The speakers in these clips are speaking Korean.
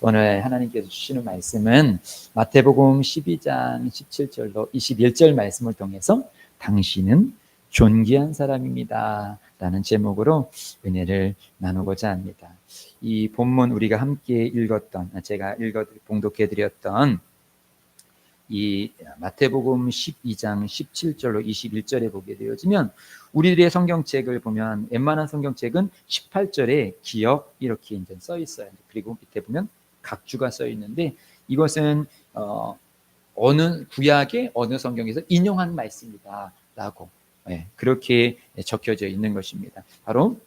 오늘 하나님께서 주시는 말씀은 마태복음 12장 17절로 21절 말씀을 통해서 당신은 존귀한 사람입니다 라는 제목으로 은혜를 나누고자 합니다. 이 본문 우리가 함께 읽었던, 제가 봉독해드렸던 이 마태복음 12장 17절로 21절에 보게 되어지면 우리들의 성경책을 보면 웬만한 성경책은 18절에 기억 이렇게 이제 써 있어요. 그리고 밑에 보면 각주가 써 있는데 이것은 어느 구약의 어느 성경에서 인용한 말씀이다라고 그렇게 적혀져 있는 것입니다. 바로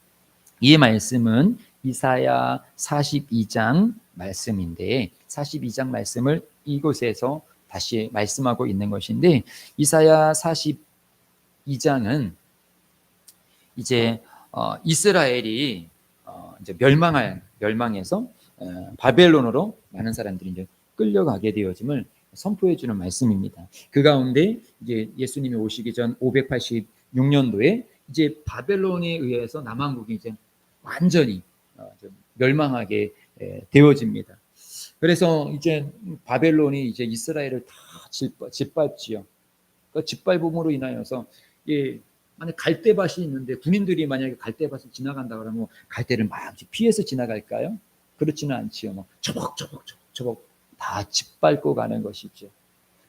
이 말씀은 이사야 42장 말씀인데 42장 말씀을 이곳에서 다시 말씀하고 있는 것인데 이사야 42장은 이제 이스라엘이 이제 멸망해서 바벨론으로 많은 사람들이 이제 끌려가게 되어짐을 선포해 주는 말씀입니다. 그 가운데 이제 예수님이 오시기 전 586년도에 이제 바벨론에 의해서 남한국이 이제 완전히 멸망하게 되어집니다. 그래서 이제 바벨론이 이제 이스라엘을 다 짓밟지요. 그 짓밟음으로 인하여서 만약 갈대밭이 있는데 군인들이 만약에 갈대밭을 지나간다 그러면 갈대를 막 피해서 지나갈까요? 그렇지는 않지요. 뭐 저벅 다 짓밟고 가는 것이죠.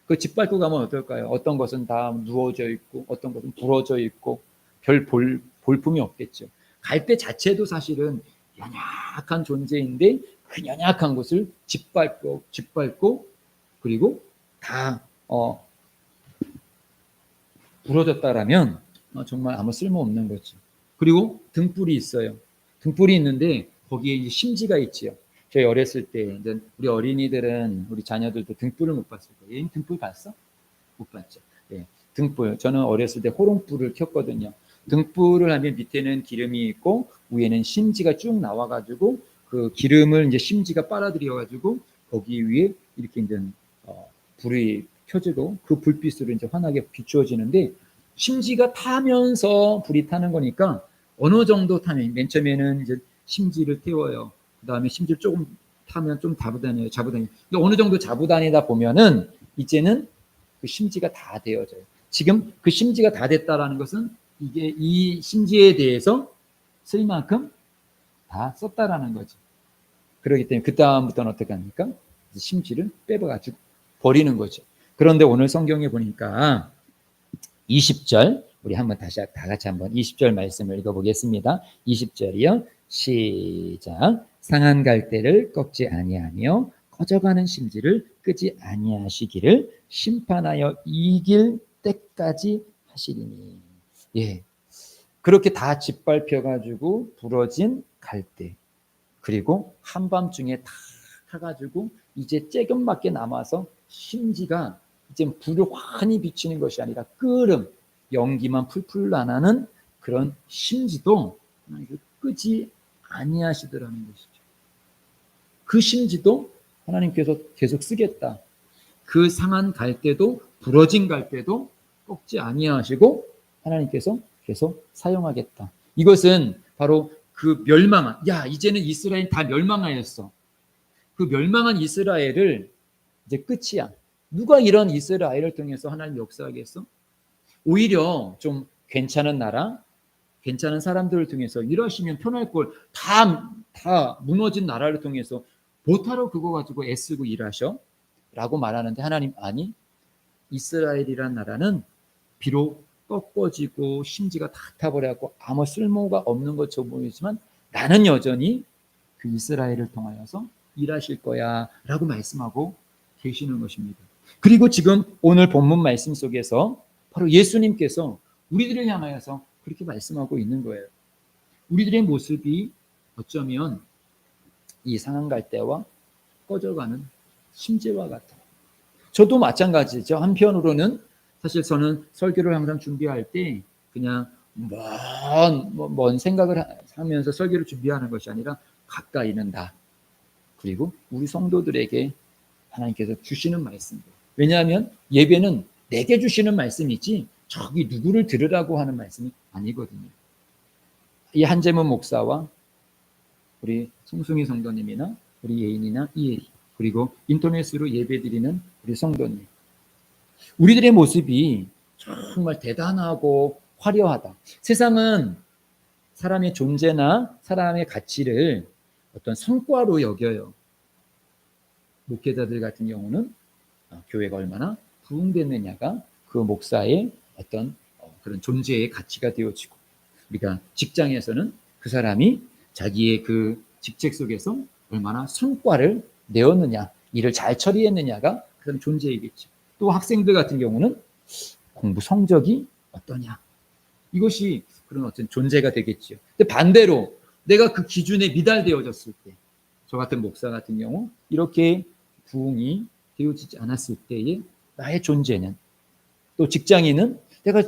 그 짓밟고 가면 어떨까요? 어떤 것은 다 누워져 있고 어떤 것은 부러져 있고 별 볼품이 없겠죠. 갈대 자체도 사실은 연약한 존재인데 그 연약한 것을 짓밟고 그리고 다 부러졌다라면 정말 아무 쓸모없는 거죠. 그리고 등불이 있어요. 등불이 있는데 거기에 이제 심지가 있지요. 저희 어렸을 때 우리 어린이들은 우리 자녀들도 등불을 못 봤을 거예요. 등불 봤어? 못 봤죠. 네, 등불. 저는 어렸을 때 호롱불을 켰거든요. 등불을 하면 밑에는 기름이 있고 위에는 심지가 쭉 나와가지고 그 기름을 이제 심지가 빨아들여가지고 거기 위에 이렇게 이제 불이 켜지고 그 불빛으로 이제 환하게 비추어지는데 심지가 타면서 불이 타는 거니까 어느 정도 타면 맨 처음에는 이제 심지를 태워요. 그 다음에 심지를 조금 타면 좀 잡고 다녀요. 근데 어느 정도 잡고 다니다 보면은 이제는 그 심지가 다 되어져요. 지금 그 심지가 다 됐다라는 것은 이게 이 심지에 대해서 쓸 만큼 다 썼다라는 거죠. 그렇기 때문에 그 다음부터는 어떻게 합니까? 심지를 빼버가지고 버리는 거죠. 그런데 오늘 성경에 보니까 20절 우리 한번 다시 다 같이 한번 20절 말씀을 읽어보겠습니다. 20절이요. 시작. 상한 갈대를 꺾지 아니하며 꺼져가는 심지를 끄지 아니하시기를 심판하여 이길 때까지 하시리니. 예, 그렇게 다 짓밟혀가지고 부러진 갈대 그리고 한밤중에 다 타가지고 이제 쬐금밖에 남아서 심지가 이제 불을 환히 비치는 것이 아니라 끓음, 연기만 풀풀 나는 그런 심지도 끄지 아니하시더라는 것이죠. 그 심지도 하나님께서 계속 쓰겠다. 그 상한 갈대도 부러진 갈대도 꺾지 아니하시고 하나님께서 계속 사용하겠다. 이것은 바로 그 멸망한, 이제는 이스라엘 다 멸망하였어. 그 멸망한 이스라엘을 이제 끝이야. 누가 이런 이스라엘을 통해서 하나님 역사하겠어? 오히려 좀 괜찮은 나라, 괜찮은 사람들을 통해서 일하시면 편할 걸 다 무너진 나라를 통해서 보타로 그거 가지고 애쓰고 일하셔? 라고 말하는데 하나님 아니, 이스라엘이란 나라는 비록 꺾어지고 심지가 다 타버려갖고 아무 쓸모가 없는 것처럼 보이지만 나는 여전히 그 이스라엘을 통하여서 일하실 거야 라고 말씀하고 계시는 것입니다. 그리고 지금 오늘 본문 말씀 속에서 바로 예수님께서 우리들을 향하여서 그렇게 말씀하고 있는 거예요. 우리들의 모습이 어쩌면 이 상한 갈대와 꺼져가는 심지와 같아요. 저도 마찬가지죠. 한편으로는 사실 저는 설교를 항상 준비할 때 그냥 먼 생각을 하면서 설교를 준비하는 것이 아니라 가까이는 나 그리고 우리 성도들에게 하나님께서 주시는 말씀들. 왜냐하면 예배는 내게 주시는 말씀이지 저기 누구를 들으라고 하는 말씀이 아니거든요. 이 한재문 목사와 우리 송승희 성도님이나 우리 예인이나 이예리, 그리고 인터넷으로 예배드리는 우리 성도님. 우리들의 모습이 정말 대단하고 화려하다. 세상은 사람의 존재나 사람의 가치를 어떤 성과로 여겨요. 목회자들 같은 경우는 교회가 얼마나 부흥됐느냐가 그 목사의 어떤 그런 존재의 가치가 되어지고, 우리가 직장에서는 그 사람이 자기의 그 직책 속에서 얼마나 성과를 내었느냐, 일을 잘 처리했느냐가 그런 존재이겠죠. 또 학생들 같은 경우는 공부 성적이 어떠냐, 이것이 그런 어떤 존재가 되겠죠. 근데 반대로 내가 그 기준에 미달되어졌을 때, 저 같은 목사 같은 경우 이렇게 부흥이 되어지지 않았을 때의 나의 존재는, 또 직장인은 내가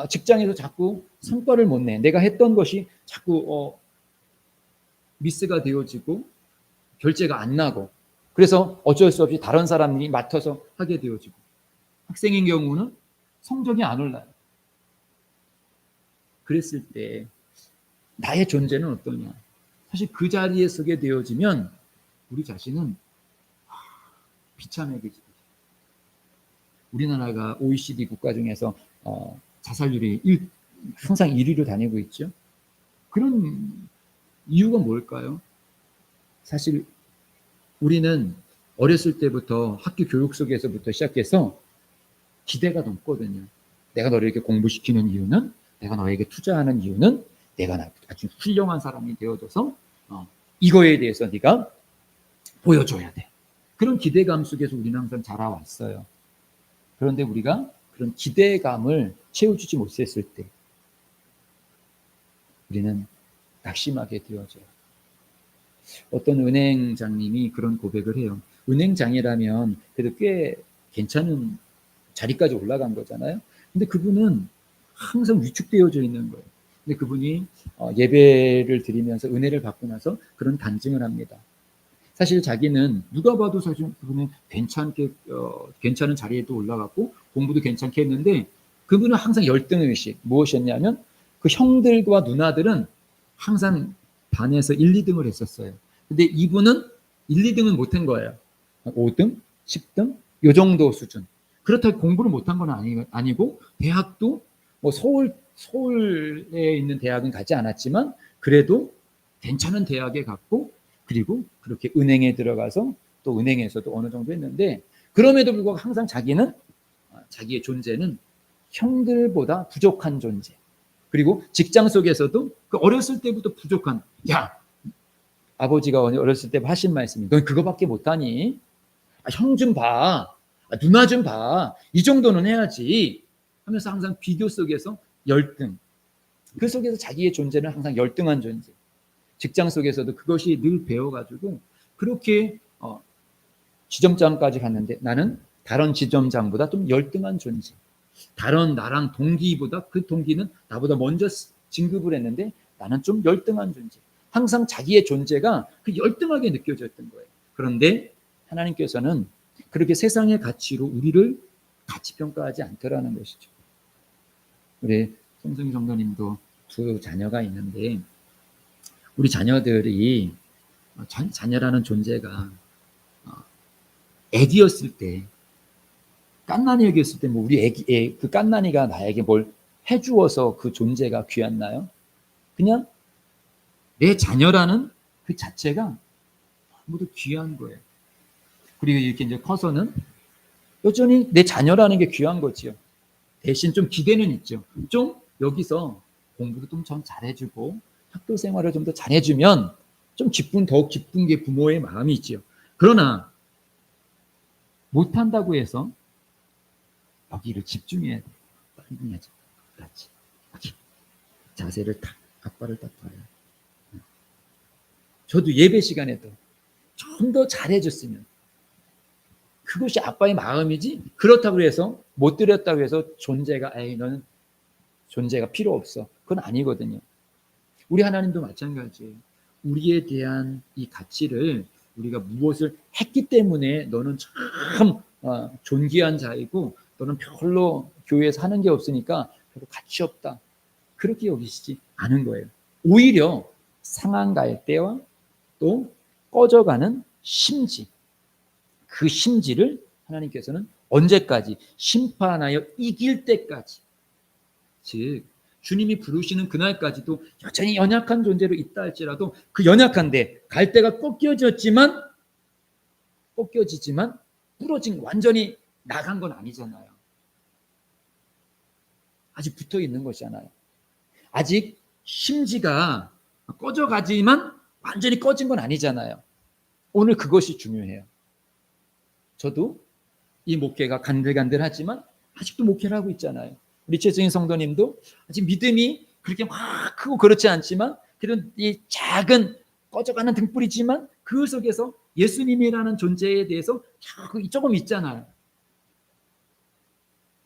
직장에서 자꾸 성과를 못 내, 내가 했던 것이 자꾸 미스가 되어지고 결제가 안 나고, 그래서 어쩔 수 없이 다른 사람이 맡아서 하게 되어지고, 학생인 경우는 성적이 안 올라요. 그랬을 때 나의 존재는 어떠냐? 사실 그 자리에 서게 되어지면 우리 자신은 비참하게, 우리나라가 OECD 국가 중에서 자살률이 항상 1위로 다니고 있죠. 그런 이유가 뭘까요? 사실 우리는 어렸을 때부터 학교 교육 속에서부터 시작해서 기대가 높거든요. 내가 너를 이렇게 공부시키는 이유는, 내가 너에게 투자하는 이유는 내가 아주 훌륭한 사람이 되어줘서 이거에 대해서 네가 보여줘야 돼. 그런 기대감 속에서 우리는 항상 자라왔어요. 그런데 우리가 그런 기대감을 채워주지 못했을 때 우리는 낙심하게 되어져요. 어떤 은행장님이 그런 고백을 해요. 은행장이라면 그래도 꽤 괜찮은 자리까지 올라간 거잖아요. 근데 그분은 항상 위축되어져 있는 거예요. 근데 그분이 예배를 드리면서 은혜를 받고 나서 그런 간증을 합니다. 사실 자기는 누가 봐도 사실 그분은 괜찮은 자리에도 올라갔고 공부도 괜찮게 했는데, 그분은 항상 열등의식. 무엇이었냐면 그 형들과 누나들은 항상 반에서 1, 2등을 했었어요. 근데 이분은 1, 2등은 못한 거예요. 5등, 10등 이 정도 수준. 그렇다고 공부를 못한 건 아니고 대학도 뭐 서울에 있는 대학은 가지 않았지만 그래도 괜찮은 대학에 갔고, 그리고 그렇게 은행에 들어가서 또 은행에서도 어느 정도 했는데, 그럼에도 불구하고 항상 자기의 존재는 형들보다 부족한 존재. 그리고 직장 속에서도 그 어렸을 때부터 부족한, 야, 아버지가 어렸을 때 하신 말씀이 넌 그거밖에 못하니? 형 좀 봐. 누나 좀 봐. 이 정도는 해야지 하면서 항상 비교 속에서 열등. 그 속에서 자기의 존재는 항상 열등한 존재. 직장 속에서도 그것이 늘 배워가지고 그렇게 지점장까지 갔는데 나는 다른 지점장보다 좀 열등한 존재. 다른 나랑 동기보다 그 동기는 나보다 먼저 진급을 했는데 나는 좀 열등한 존재. 항상 자기의 존재가 그 열등하게 느껴졌던 거예요. 그런데 하나님께서는 그렇게 세상의 가치로 우리를 가치평가하지 않더라는 것이죠. 우리 송승희 성도님도 두 자녀가 있는데, 우리 자녀들이 자녀라는 존재가 애기였을 때, 깐난이 애기였을 때, 뭐 우리 그 깐난이가 나에게 뭘 해주어서 그 존재가 귀했나요? 그냥 내 자녀라는 그 자체가 모두 귀한 거예요. 그리고 이렇게 이제 커서는 여전히 내 자녀라는 게 귀한 거지요. 대신 좀 기대는 있죠. 좀 여기서 공부도 좀 잘해주고 학교 생활을 좀 더 잘해주면 좀 더욱 기쁜 게 부모의 마음이지요. 그러나 못한다고 해서 여기를 집중해야 돼. 빨리 해야지. 그렇지. 여기. 자세를 딱, 아빠를 딱 봐요. 저도 예배 시간에도 좀 더 잘해줬으면, 그것이 아빠의 마음이지, 그렇다고 해서 못 드렸다고 해서 너는 존재가 필요 없어, 그건 아니거든요. 우리 하나님도 마찬가지예요. 우리에 대한 이 가치를 우리가 무엇을 했기 때문에 너는 참 존귀한 자이고 너는 별로 교회에서 하는 게 없으니까 별로 가치 없다, 그렇게 여기시지 않은 거예요. 오히려 상한 갈 때와 또 꺼져가는 심지, 그 심지를 하나님께서는 언제까지? 심판하여 이길 때까지, 즉 주님이 부르시는 그날까지도 여전히 연약한 존재로 있다 할지라도 그 연약한데 갈대가 꺾여지지만 부러진, 완전히 나간 건 아니잖아요. 아직 붙어 있는 것이잖아요. 아직 심지가 꺼져가지만 완전히 꺼진 건 아니잖아요. 오늘 그것이 중요해요. 저도 이 목회가 간들간들하지만 아직도 목회를 하고 있잖아요. 우리 최승인 성도님도 아직 믿음이 그렇게 막 크고 그렇지 않지만 그런 이 작은 꺼져가는 등불이지만 그 속에서 예수님이라는 존재에 대해서 조금 있잖아요.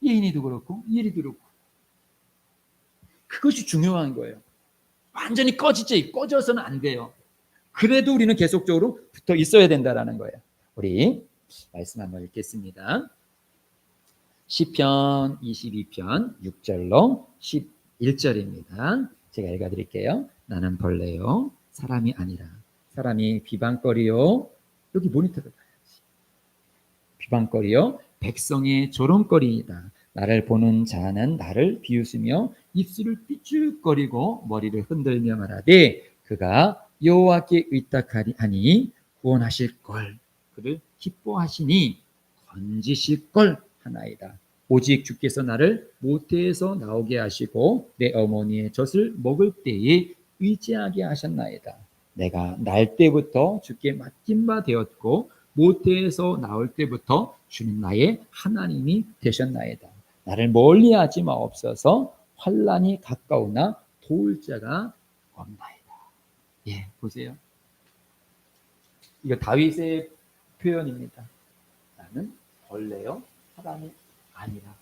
예인이도 그렇고 이엘이도 그렇고. 그것이 중요한 거예요. 완전히 꺼져서는 안 돼요. 그래도 우리는 계속적으로 붙어 있어야 된다는 거예요. 우리 말씀 한번 읽겠습니다. 시편 22편 6절로 11절입니다. 제가 읽어드릴게요. 나는 벌레요 사람이 아니라 사람이 비방거리요, 여기 모니터를 봐야지. 비방거리요 백성의 조롱거리이다. 나를 보는 자는 나를 비웃으며 입술을 삐죽거리고 머리를 흔들며 말하되 그가 여호와께 의탁하니 구원하실 걸, 그를 기뻐하시니 건지실 걸 하나이다. 오직 주께서 나를 모태에서 나오게 하시고 내 어머니의 젖을 먹을 때에 의지하게 하셨나이다. 내가 날 때부터 주께 맡긴 바 되었고 모태에서 나올 때부터 주는 나의 하나님이 되셨나이다. 나를 멀리하지 마옵소서. 환난이 가까우나 도울 자가 없나이다. 예, 보세요. 이거 다윗의 표현입니다. 나는 벌레요 사람이 아니라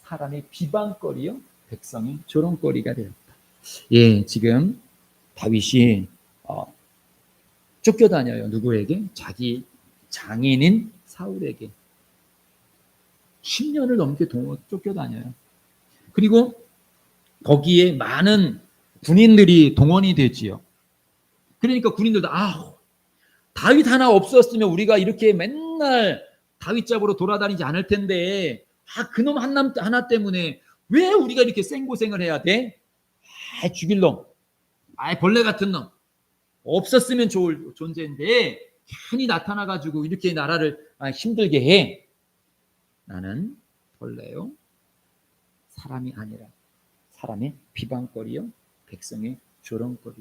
사람의 비방거리요 백성의 조롱거리가 되었다. 예, 지금 다윗이 쫓겨다녀요. 누구에게? 자기 장인인 사울에게 10년을 넘게 쫓겨다녀요. 그리고 거기에 많은 군인들이 동원이 되지요. 그러니까 군인들도 다윗 하나 없었으면 우리가 이렇게 맨날 다윗 잡으러 돌아다니지 않을 텐데 그놈 하나 때문에 왜 우리가 이렇게 생고생을 해야 돼? 죽일 놈, 벌레 같은 놈 없었으면 좋을 존재인데 괜히 나타나가지고 이렇게 나라를 힘들게 해. 나는 벌레요 사람이 아니라 사람의 비방거리요 백성의 조롱거리.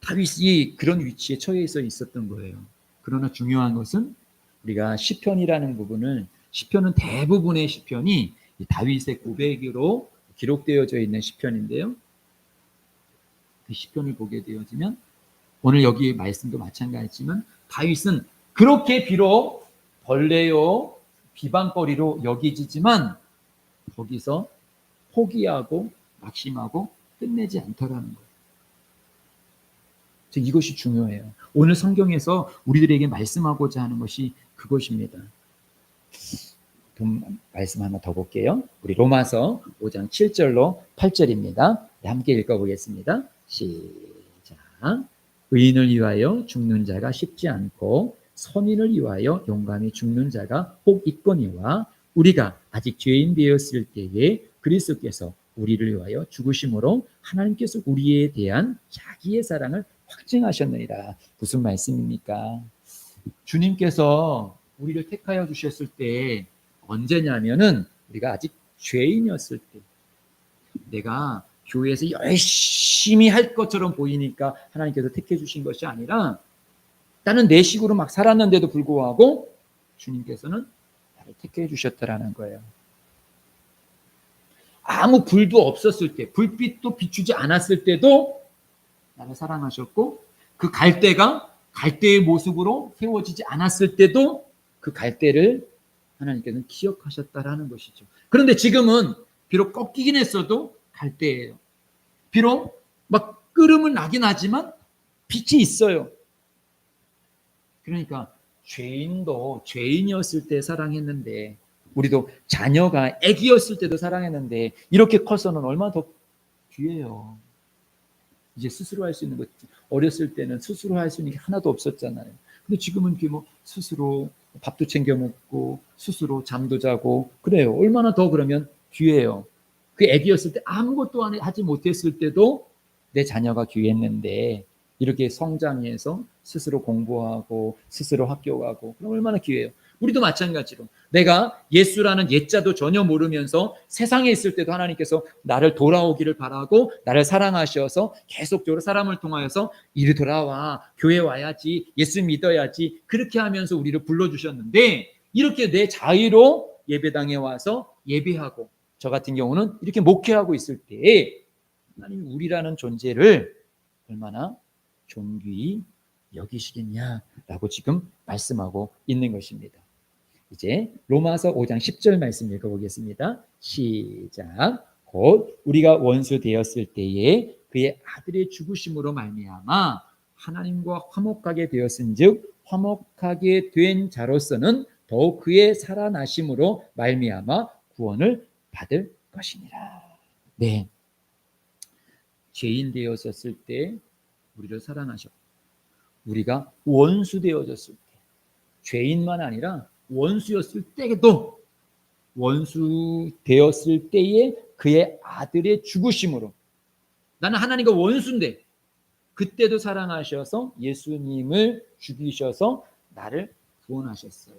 다윗이 그런 위치에 처해 있었던 거예요. 그러나 중요한 것은 우리가 시편이라는 부분을, 시편은 대부분의 시편이 다윗의 고백으로 기록되어져 있는 시편인데요. 그 시편을 보게 되어지면 오늘 여기 말씀도 마찬가지지만 다윗은 그렇게 비록 벌레요 비방거리로 여기지만 거기서 포기하고 낙심하고 끝내지 않더라는 거예요. 이것이 중요해요. 오늘 성경에서 우리들에게 말씀하고자 하는 것이 그것입니다. 말씀 하나 더 볼게요. 우리 로마서 5장 7절로 8절입니다. 함께 읽어보겠습니다. 시작. 의인을 위하여 죽는 자가 쉽지 않고 선인을 위하여 용감히 죽는 자가 혹 있거니와 우리가 아직 죄인 되었을 때에 그리스도께서 우리를 위하여 죽으심으로 하나님께서 우리에 대한 자기의 사랑을 확증하셨느니라. 무슨 말씀입니까? 주님께서 우리를 택하여 주셨을 때 언제냐면은 우리가 아직 죄인이었을 때, 내가 교회에서 열심히 할 것처럼 보이니까 하나님께서 택해 주신 것이 아니라 나는 내 식으로 막 살았는데도 불구하고 주님께서는 나를 택해 주셨다라는 거예요. 아무 불도 없었을 때, 불빛도 비추지 않았을 때도 나를 사랑하셨고, 그 갈대가 갈대의 모습으로 세워지지 않았을 때도 그 갈대를 하나님께서는 기억하셨다라는 것이죠. 그런데 지금은 비록 꺾이긴 했어도 갈대예요. 비록 막 끓음은 나긴 하지만 빛이 있어요. 그러니까 죄인도 죄인이었을 때 사랑했는데, 우리도 자녀가 애기였을 때도 사랑했는데 이렇게 커서는 얼마나 더 귀해요. 이제 스스로 할 수 있는 것, 어렸을 때는 스스로 할 수 있는 게 하나도 없었잖아요. 근데 지금은 이렇게 뭐 스스로 밥도 챙겨 먹고 스스로 잠도 자고 그래요. 얼마나 더 그러면 귀해요. 그 애기였을 때 아무것도 하지 못했을 때도 내 자녀가 귀했는데 이렇게 성장해서 스스로 공부하고 스스로 학교 가고 그럼 얼마나 귀해요. 우리도 마찬가지로 내가 예수라는 옛자도 전혀 모르면서 세상에 있을 때도 하나님께서 나를 돌아오기를 바라고 나를 사랑하셔서 계속적으로 사람을 통하여서 이리 돌아와, 교회 와야지, 예수 믿어야지 그렇게 하면서 우리를 불러주셨는데 이렇게 내 자유로 예배당에 와서 예배하고 저 같은 경우는 이렇게 목회하고 있을 때 하나님이 우리라는 존재를 얼마나 존귀히 여기시겠냐라고 지금 말씀하고 있는 것입니다. 이제 로마서 5장 10절 말씀 읽어보겠습니다. 시작. 곧 우리가 원수 되었을 때에 그의 아들의 죽으심으로 말미암아 하나님과 화목하게 되었은즉 화목하게 된 자로서는 더욱 그의 살아나심으로 말미암아 구원을 받을 것이니라. 네, 죄인 되었었을 때 우리를 사랑하셨고 우리가 원수 되어졌을 때 죄인만 아니라 원수였을 때에도 원수 되었을 때에 그의 아들의 죽으심으로 나는 하나님과 원수인데 그때도 사랑하셔서 예수님을 죽이셔서 나를 구원하셨어요.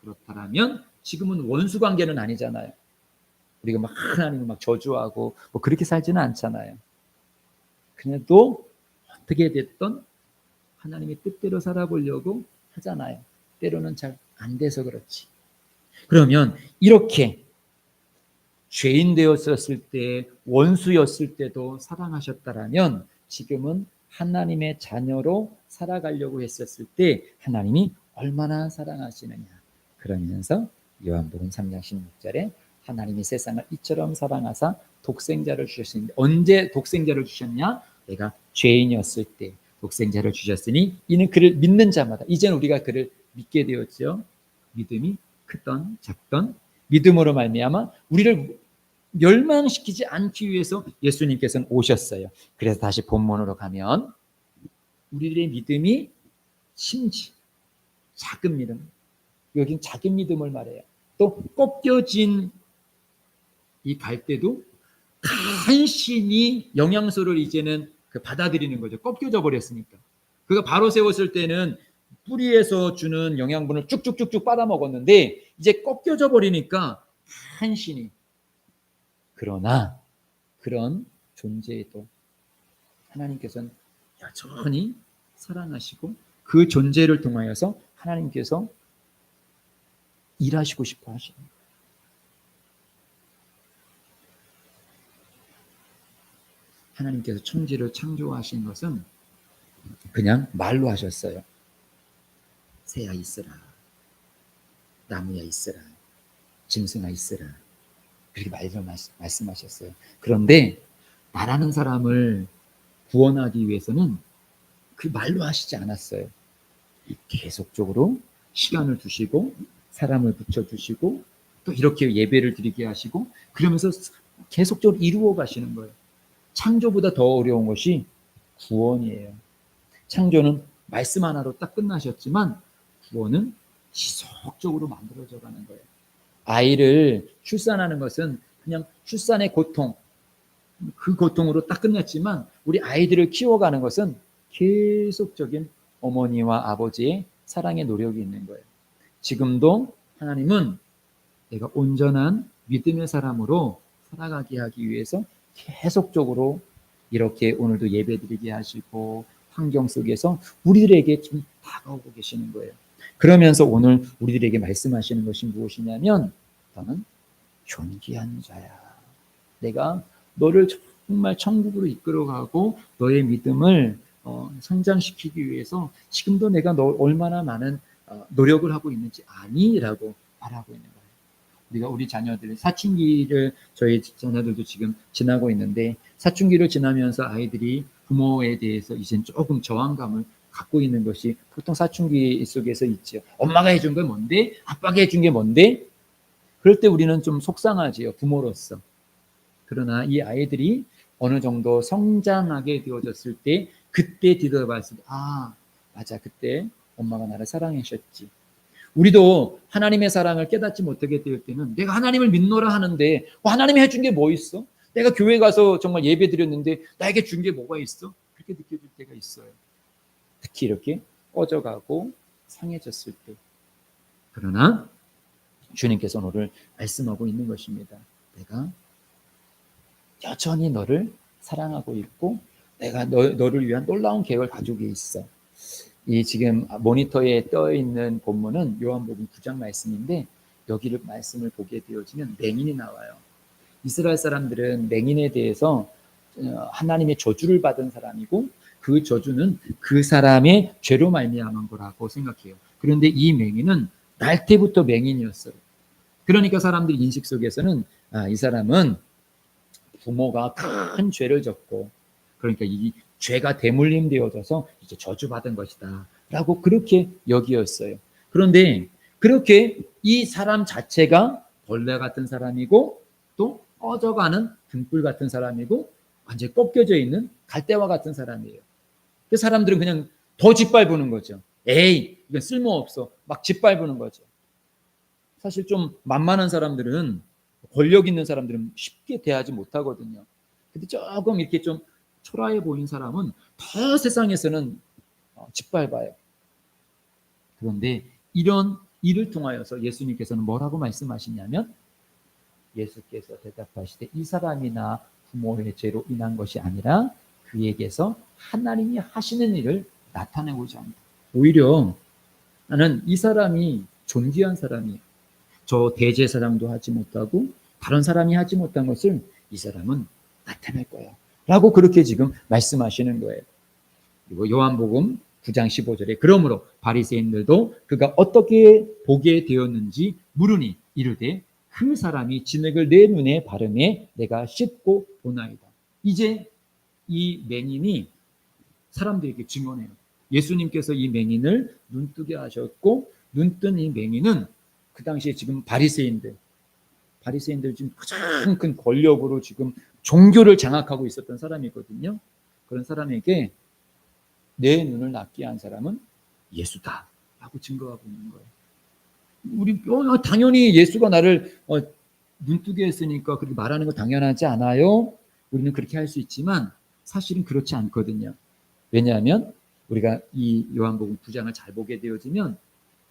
그렇다면 지금은 원수 관계는 아니잖아요. 우리가 막 하나님을 막 저주하고 뭐 그렇게 살지는 않잖아요. 그래도 어떻게 됐던 하나님의 뜻대로 살아보려고 하잖아요. 때로는 잘 안 돼서 그렇지. 그러면 이렇게 죄인 되었었을 때 원수였을 때도 사랑하셨다라면 지금은 하나님의 자녀로 살아가려고 했었을 때 하나님이 얼마나 사랑하시느냐. 그러면서 요한복음 3장 16절에 하나님이 세상을 이처럼 사랑하사 독생자를 주셨는데 언제 독생자를 주셨냐? 내가 죄인이었을 때 독생자를 주셨으니 이는 그를 믿는 자마다 이제는 우리가 그를 믿게 되었죠. 믿음이 크던 작던 믿음으로 말미암아 우리를 멸망시키지 않기 위해서 예수님께서는 오셨어요. 그래서 다시 본문으로 가면 우리들의 믿음이 심지 작은 믿음, 여긴 작은 믿음을 말해요. 또 꺾여진 이 갈대도 간신히 영양소를 이제는 받아들이는 거죠. 꺾여져 버렸으니까. 그가 바로 세웠을 때는 뿌리에서 주는 영양분을 쭉쭉쭉쭉 빨아먹었는데 이제 꺾여져 버리니까 간신히. 그러나 그런 존재에도 하나님께서는 여전히 사랑하시고 그 존재를 통하여서 하나님께서 일하시고 싶어 하십니다. 하나님께서 천지를 창조하신 것은 그냥 말로 하셨어요. 새야 있으라, 나무야 있으라, 짐승아 있으라 그렇게 말씀하셨어요. 그런데 나라는 사람을 구원하기 위해서는 그 말로 하시지 않았어요. 계속적으로 시간을 두시고 사람을 붙여주시고 또 이렇게 예배를 드리게 하시고 그러면서 계속적으로 이루어 가시는 거예요. 창조보다 더 어려운 것이 구원이에요. 창조는 말씀 하나로 딱 끝나셨지만 구원은 지속적으로 만들어져 가는 거예요. 아이를 출산하는 것은 그냥 출산의 고통, 그 고통으로 딱 끝났지만 우리 아이들을 키워가는 것은 계속적인 어머니와 아버지의 사랑의 노력이 있는 거예요. 지금도 하나님은 내가 온전한 믿음의 사람으로 살아가게 하기 위해서 계속적으로 이렇게 오늘도 예배드리게 하시고 환경 속에서 우리들에게 좀 다가오고 계시는 거예요. 그러면서 오늘 우리들에게 말씀하시는 것이 무엇이냐면 너는 존귀한 자야. 내가 너를 정말 천국으로 이끌어가고 너의 믿음을 성장시키기 위해서 지금도 내가 너 얼마나 많은 노력을 하고 있는지 아니라고 말하고 있는 거예요. 우리가 우리 자녀들 사춘기를 저희 자녀들도 지금 지나고 있는데 사춘기를 지나면서 아이들이 부모에 대해서 이제 조금 저항감을 갖고 있는 것이 보통 사춘기 속에서 있죠. 엄마가 해준 게 뭔데? 아빠가 해준 게 뭔데? 그럴 때 우리는 좀 속상하지요. 부모로서. 그러나 이 아이들이 어느 정도 성장하게 되어졌을 때 그때 뒤돌아봤을 때, 아, 맞아. 그때 엄마가 나를 사랑하셨지. 우리도 하나님의 사랑을 깨닫지 못하게 될 때는 내가 하나님을 믿노라 하는데 하나님이 해준 게 뭐 있어? 내가 교회 가서 정말 예배 드렸는데 나에게 준 게 뭐가 있어? 그렇게 느껴질 때가 있어요. 특히 이렇게 꺼져가고 상해졌을 때. 그러나 주님께서 오늘 말씀하고 있는 것입니다. 내가 여전히 너를 사랑하고 있고 내가 너를 위한 놀라운 계획을 가지고 있어. 이 지금 모니터에 떠 있는 본문은 요한복음 9장 말씀인데 여기를 말씀을 보게 되어지면 맹인이 나와요. 이스라엘 사람들은 맹인에 대해서 하나님의 저주를 받은 사람이고 그 저주는 그 사람의 죄로 말미암은 거라고 생각해요. 그런데 이 맹인은 날 때부터 맹인이었어요. 그러니까 사람들 인식 속에서는 이 사람은 부모가 큰 죄를 졌고 그러니까 이 죄가 대물림 되어져서 이제 저주받은 것이다 라고 그렇게 여기었어요. 그런데 그렇게 이 사람 자체가 벌레 같은 사람이고 또 꺼져가는 등불 같은 사람이고 완전히 꺾여져 있는 갈대와 같은 사람이에요. 그 사람들은 그냥 더 짓밟는 거죠. 에이, 이건 쓸모없어. 막 짓밟는 거죠. 사실 좀 만만한 사람들은 권력 있는 사람들은 쉽게 대하지 못하거든요. 근데 조금 이렇게 좀 초라해 보이는 사람은 더 세상에서는 짓밟아요. 그런데 이런 일을 통하여서 예수님께서는 뭐라고 말씀하시냐면 예수께서 대답하시되 이 사람이나 부모의 죄로 인한 것이 아니라 그에게서 하나님이 하시는 일을 나타내고자 합니다. 오히려 나는 이 사람이 존귀한 사람이에요. 저 대제사장도 하지 못하고 다른 사람이 하지 못한 것을 이 사람은 나타낼 거야 라고 그렇게 지금 말씀하시는 거예요. 그리고 요한복음 9장 15절에 그러므로 바리새인들도 그가 어떻게 보게 되었는지 물으니 이르되 그 사람이 진흙을 내 눈에 바르매 내가 씻고 보나이다. 이제 이 맹인이 사람들에게 증언해요. 예수님께서 이 맹인을 눈뜨게 하셨고 눈뜬 이 맹인은 그 당시에 지금 바리새인들 지금 가장 큰 권력으로 지금 종교를 장악하고 있었던 사람이거든요. 그런 사람에게 내 눈을 낫게 한 사람은 예수다 라고 증거하고 있는 거예요. 우리 당연히 예수가 나를 눈뜨게 했으니까 그렇게 말하는 거 당연하지 않아요? 우리는 그렇게 할 수 있지만 사실은 그렇지 않거든요. 왜냐하면 우리가 이 요한복음 9장을 잘 보게 되어지면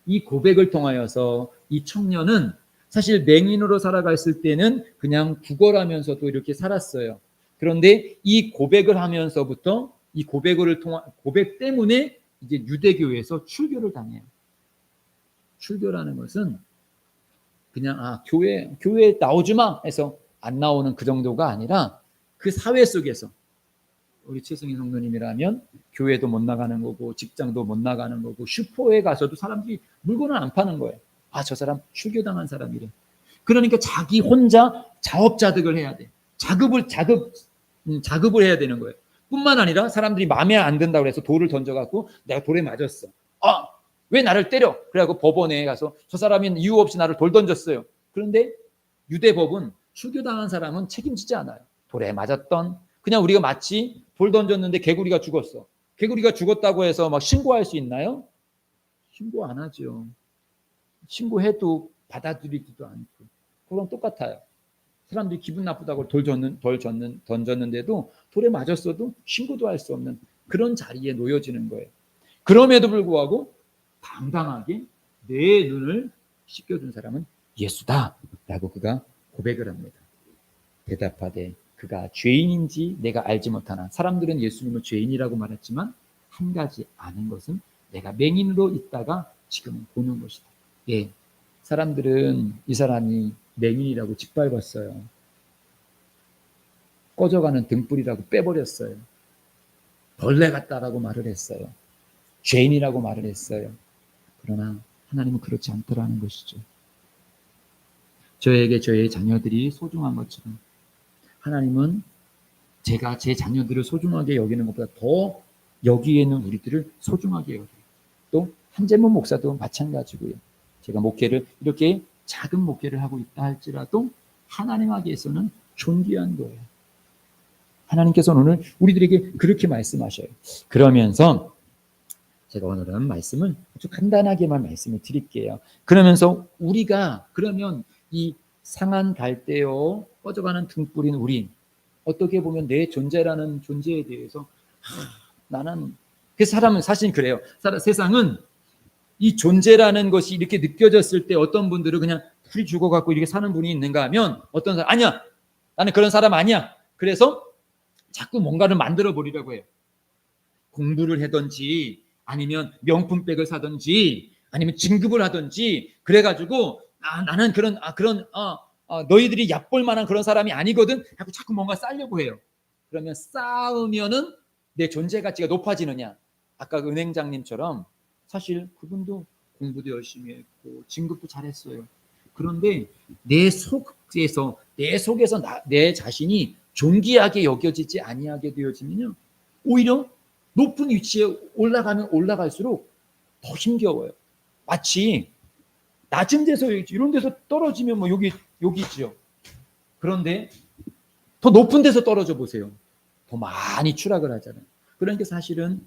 이 고백을 통하여서 이 청년은 사실 맹인으로 살아갔을 때는 그냥 구걸하면서도 이렇게 살았어요. 그런데 이 고백을 하면서부터 이 고백 때문에 이제 유대교에서 출교를 당해요. 출교라는 것은 그냥 교회 나오지 마 해서 안 나오는 그 정도가 아니라 그 사회 속에서 우리 최승희 성도님이라면 교회도 못 나가는 거고 직장도 못 나가는 거고 슈퍼에 가서도 사람들이 물건을 안 파는 거예요. 저 사람 출교당한 사람이래. 그러니까 자기 혼자 자업자득을 해야 돼. 자급을 해야 되는 거예요. 뿐만 아니라 사람들이 마음에 안 든다고 해서 돌을 던져갖고 내가 돌에 맞았어. 왜 나를 때려? 그래갖고 법원에 가서 저 사람이 이유 없이 나를 돌 던졌어요. 그런데 유대법은 출교당한 사람은 책임지지 않아요. 돌에 맞았던 그냥 우리가 마치 돌 던졌는데 개구리가 죽었어. 개구리가 죽었다고 해서 막 신고할 수 있나요? 신고 안 하죠. 신고해도 받아들이지도 않고. 그럼 똑같아요. 사람들이 기분 나쁘다고 돌 던졌는데도 돌에 맞았어도 신고도 할 수 없는 그런 자리에 놓여지는 거예요. 그럼에도 불구하고 당당하게 내 눈을 씻겨준 사람은 예수다 라고 그가 고백을 합니다. 대답하되 그가 죄인인지 내가 알지 못하나. 사람들은 예수님을 죄인이라고 말했지만 한 가지 아는 것은 내가 맹인으로 있다가 지금은 보는 것이다. 예, 사람들은 이 사람이 맹인이라고 짓밟았어요. 꺼져가는 등불이라고 빼버렸어요. 벌레 같다라고 말을 했어요. 죄인이라고 말을 했어요. 그러나 하나님은 그렇지 않더라는 것이죠. 저에게 저의 자녀들이 소중한 것처럼 하나님은 제가 제 자녀들을 소중하게 여기는 것보다 더 여기에는 우리들을 소중하게 여겨요. 또 한재문 목사도 마찬가지고요. 제가 목회를 이렇게 작은 목회를 하고 있다 할지라도 하나님 앞에서는 존귀한 거예요. 하나님께서는 오늘 우리들에게 그렇게 말씀하셔요. 그러면서 제가 오늘은 말씀을 아주 간단하게만 말씀을 드릴게요. 그러면서 우리가 그러면 이 상한 갈대요 꺼져가는 등불인 우리, 어떻게 보면 내 존재라는 존재에 대해서 나는, 그 사람은 사실 그래요. 세상은 이 존재라는 것이 이렇게 느껴졌을 때 어떤 분들은 그냥 풀이 죽어갖고 이렇게 사는 분이 있는가 하면, 어떤 사람 아니야, 나는 그런 사람 아니야. 그래서 자꾸 뭔가를 만들어 보리려고 해요. 공부를 하든지 아니면 명품백을 사든지 아니면 진급을 하든지 그래가지고 나는 그런 너희들이 얕볼 만한 그런 사람이 아니거든 하고 자꾸 뭔가 쌓으려고 해요. 그러면 쌓으면은 내 존재 가치가 높아지느냐? 아까 그 은행장님처럼 사실 그분도 공부도 열심히 했고 진급도 잘했어요. 그런데 내 속에서 내 자신이 존귀하게 여겨지지 아니하게 되어지면요, 오히려 높은 위치에 올라가면 올라갈수록 더 힘겨워요. 마치 낮은 데서 이런 데서 떨어지면 뭐 여기 있죠. 그런데 더 높은 데서 떨어져 보세요. 더 많이 추락을 하잖아요. 그러니까 사실은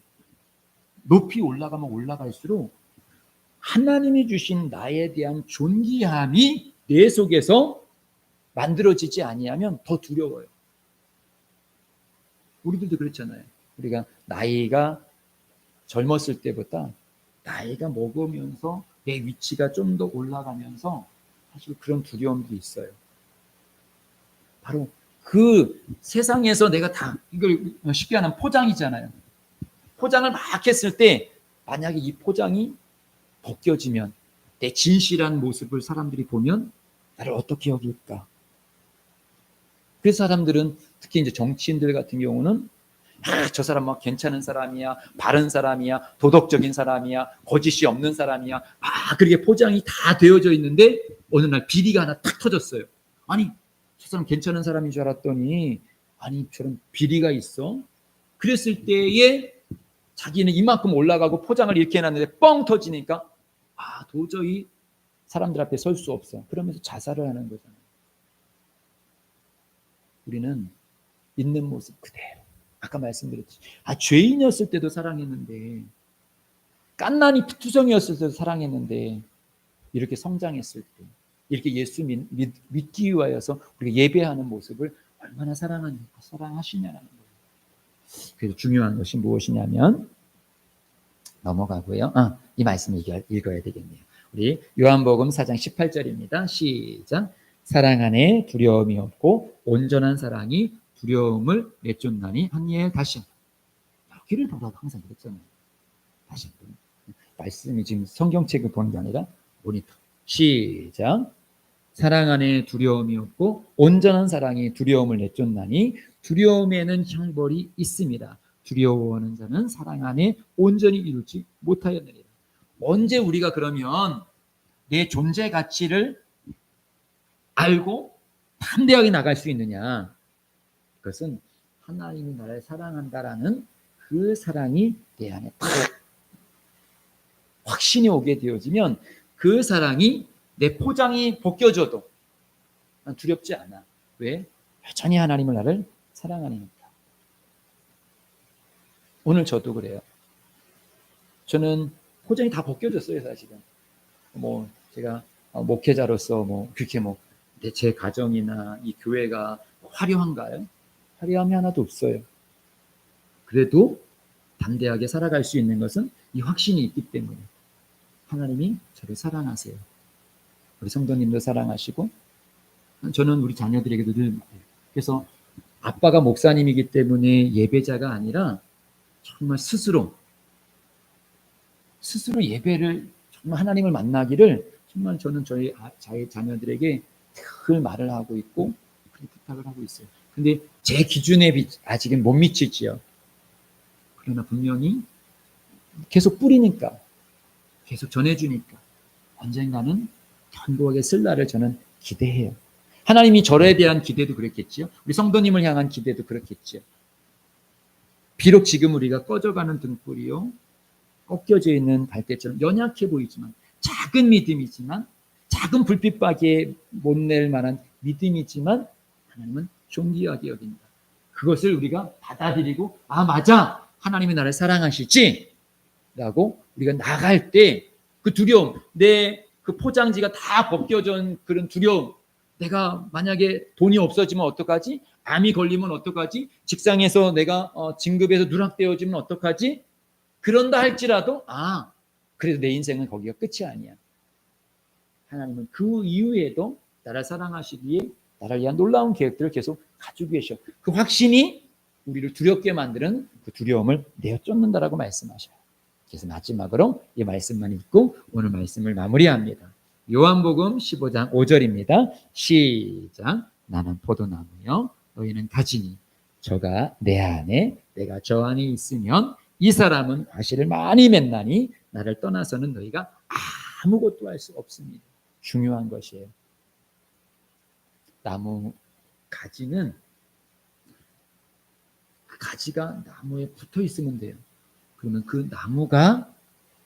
높이 올라가면 올라갈수록 하나님이 주신 나에 대한 존귀함이 내 속에서 만들어지지 아니하면 더 두려워요. 우리들도 그렇잖아요. 우리가 나이가 젊었을 때보다 나이가 먹으면서 내 위치가 좀 더 올라가면서 사실 그런 두려움도 있어요. 바로 그 세상에서 내가 다 이걸 쉽게 하는 포장이잖아요. 포장을 막 했을 때 만약에 이 포장이 벗겨지면 내 진실한 모습을 사람들이 보면 나를 어떻게 여길까? 그래서 사람들은 특히 이제 정치인들 같은 경우는 저 사람 막 괜찮은 사람이야, 바른 사람이야, 도덕적인 사람이야, 거짓이 없는 사람이야, 막 그렇게 포장이 다 되어져 있는데 어느 날 비리가 하나 탁 터졌어요. 아니, 저 사람 괜찮은 사람인 줄 알았더니 아니 저런 비리가 있어. 그랬을 때에 자기는 이만큼 올라가고 포장을 이렇게 해놨는데 뻥 터지니까 도저히 사람들 앞에 설 수 없어. 그러면서 자살을 하는 거잖아요. 우리는 있는 모습 그대로, 아까 말씀드렸지. 죄인이었을 때도 사랑했는데, 깐난이 투정이었을 때도 사랑했는데, 이렇게 성장했을 때, 이렇게 예수 믿기 위하여서 우리가 예배하는 모습을 얼마나 사랑하시냐는 거예요. 그래서 중요한 것이 무엇이냐면, 넘어가고요. 이 말씀 읽어야 되겠네요. 우리 요한복음 4장 18절입니다. 시작. 사랑 안에 두려움이 없고 온전한 사랑이 두려움을 내쫓나니 한예 다시 여기를 보라고 항상 그랬잖아요. 다시 한번 말씀이 지금 성경책을 보는 게 아니라 모니터. 시작. 사랑 안에 두려움이 없고 온전한 사랑이 두려움을 내쫓나니 두려움에는 형벌이 있습니다. 두려워하는 자는 사랑 안에 온전히 이루지 못하였느니라. 언제 우리가 그러면 내 존재 가치를 알고 담대하게 나갈 수 있느냐? 그것은 하나님이 나를 사랑한다라는 그 사랑이 내 안에 딱 확신이 오게 되어지면 그 사랑이 내 포장이 벗겨져도 난 두렵지 않아. 왜? 여전히 하나님을 나를 사랑하니까. 오늘 저도 그래요. 저는 포장이 다 벗겨졌어요, 사실은. 뭐 제가 목회자로서 그렇게 제 가정이나 이 교회가 화려한가요? 화려함이 하나도 없어요. 그래도 담대하게 살아갈 수 있는 것은 이 확신이 있기 때문에 하나님이 저를 사랑하세요. 우리 성도님도 사랑하시고 저는 우리 자녀들에게도 늘 그래서 아빠가 목사님이기 때문에 예배자가 아니라 정말 스스로 예배를 정말 하나님을 만나기를 정말 저는 저희 자녀들에게 늘 말을 하고 있고 부탁을 하고 있어요. 근데 제 기준에 아직은 못 미치지요. 그러나 분명히 계속 뿌리니까, 계속 전해주니까 언젠가는 견고하게 쓸 날을 저는 기대해요. 하나님이 저에 대한 기대도 그렇겠지요. 우리 성도님을 향한 기대도 그렇겠지요. 비록 지금 우리가 꺼져가는 등불이요, 꺾여져 있는 갈대처럼 연약해 보이지만, 작은 믿음이지만, 작은 불빛밖에 못 낼 만한 믿음이지만 하나님은 존귀하게 여긴다. 그것을 우리가 받아들이고 아 맞아 하나님이 나를 사랑하실지 라고 우리가 나갈 때 그 두려움, 내 그 포장지가 다 벗겨진 그런 두려움, 내가 만약에 돈이 없어지면 어떡하지? 암이 걸리면 어떡하지? 직장에서 내가 진급에서 누락되어지면 어떡하지? 그런다 할지라도 그래도 내 인생은 거기가 끝이 아니야. 하나님은 그 이후에도 나를 사랑하시기에 나를 위한 놀라운 계획들을 계속 가지고 계셔. 그 확신이 우리를 두렵게 만드는 그 두려움을 내어쫓는다라고 말씀하셔요. 그래서 마지막으로 이 말씀만 읽고 오늘 말씀을 마무리합니다. 요한복음 15장 5절입니다. 시작. 나는 포도나무요 너희는 가지니 저가 내 안에 내가 저 안에 있으면 이 사람은 과실을 많이 맺나니 나를 떠나서는 너희가 아무것도 할 수 없습니다. 중요한 것이에요. 나무 가지는 그 가지가 나무에 붙어 있으면 돼요. 그러면 그 나무가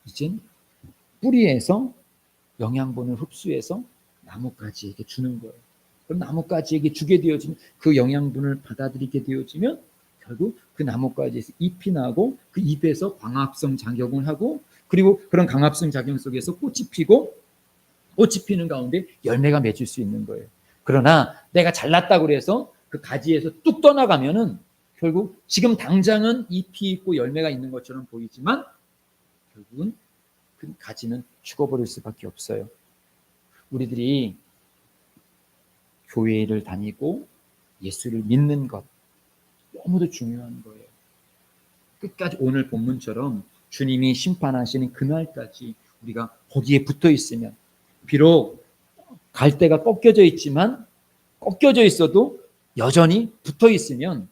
이제 뿌리에서 영양분을 흡수해서 나뭇가지에게 주는 거예요. 그럼 나뭇가지에게 주게 되어지면 그 영양분을 받아들이게 되어지면 결국 그 나뭇가지에서 잎이 나고 그 잎에서 광합성 작용을 하고 그리고 그런 광합성 작용 속에서 꽃이 피고 꽃이 피는 가운데 열매가 맺을 수 있는 거예요. 그러나 내가 잘났다고 그래서 그 가지에서 뚝 떠나가면은 결국 지금 당장은 잎이 있고 열매가 있는 것처럼 보이지만 결국은 그 가지는 죽어버릴 수밖에 없어요. 우리들이 교회를 다니고 예수를 믿는 것 너무도 중요한 거예요. 끝까지 오늘 본문처럼 주님이 심판하시는 그날까지 우리가 거기에 붙어 있으면 비록 갈대가 꺾여져 있지만 꺾여져 있어도 여전히 붙어 있으면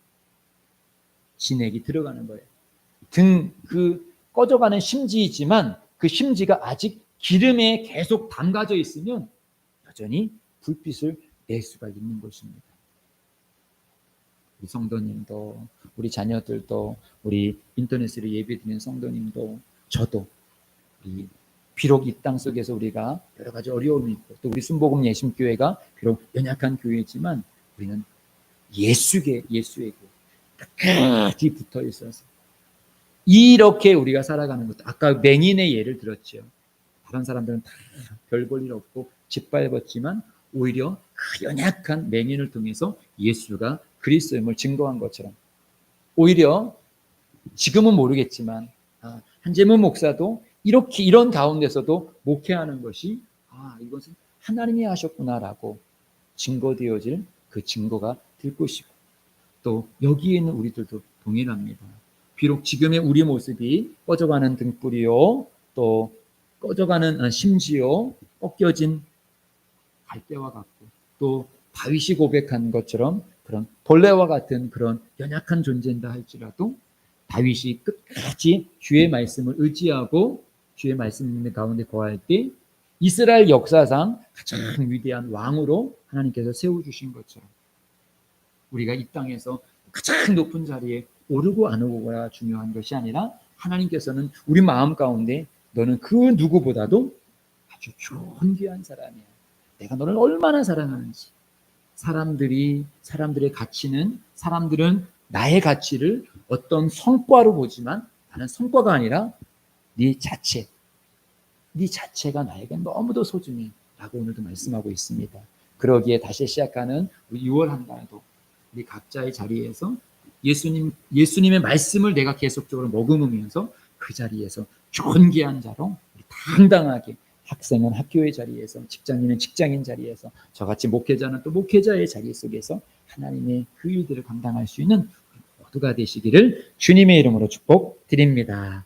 진액이 들어가는 거예요. 그 꺼져가는 심지이지만 그 심지가 아직 기름에 계속 담가져 있으면 여전히 불빛을 낼 수가 있는 것입니다. 우리 성도님도 우리 자녀들도 우리 인터넷으로 예배드리는 성도님도 저도 비록 이 땅 속에서 우리가 여러 가지 어려움이 있고 또 우리 순복음 예심교회가 비록 연약한 교회지만 우리는 예수에게 끝까지 붙어 있어서 이렇게 우리가 살아가는 것도 아까 맹인의 예를 들었죠. 다른 사람들은 다 별 볼 일 없고 짓밟았지만 오히려 그 연약한 맹인을 통해서 예수가 그리스도임을 증거한 것처럼 오히려 지금은 모르겠지만 한재문 목사도 이렇게 이런 가운데서도 목회하는 것이 이것은 하나님이 하셨구나라고 증거되어질 그 증거가 될 것이고 또 여기에 있는 우리들도 동일합니다. 비록 지금의 우리 모습이 꺼져가는 등불이요 또 꺼져가는 심지요 꺾여진 갈대와 같고 또 다윗이 고백한 것처럼 그런 벌레와 같은 그런 연약한 존재인다 할지라도 다윗이 끝까지 주의 말씀을 의지하고 주의 말씀 가운데 거할 때 이스라엘 역사상 가장 위대한 왕으로 하나님께서 세워주신 것처럼 우리가 이 땅에서 가장 높은 자리에 오르고 안 오고가 중요한 것이 아니라 하나님께서는 우리 마음 가운데 너는 그 누구보다도 아주 존귀한 사람이야. 내가 너를 얼마나 사랑하는지. 사람들의 가치는 사람들은 나의 가치를 어떤 성과로 보지만 나는 성과가 아니라 네 자체가 나에게 너무도 소중해 라고 오늘도 말씀하고 있습니다. 그러기에 다시 시작하는 우리 6월 한 달도 우리 각자의 자리에서 예수님의 말씀을 내가 계속적으로 머금으면서 그 자리에서 존귀한 자로 당당하게 학생은 학교의 자리에서 직장인은 직장인 자리에서 저같이 목회자는 또 목회자의 자리 속에서 하나님의 그 일들을 감당할 수 있는 모두가 되시기를 주님의 이름으로 축복드립니다.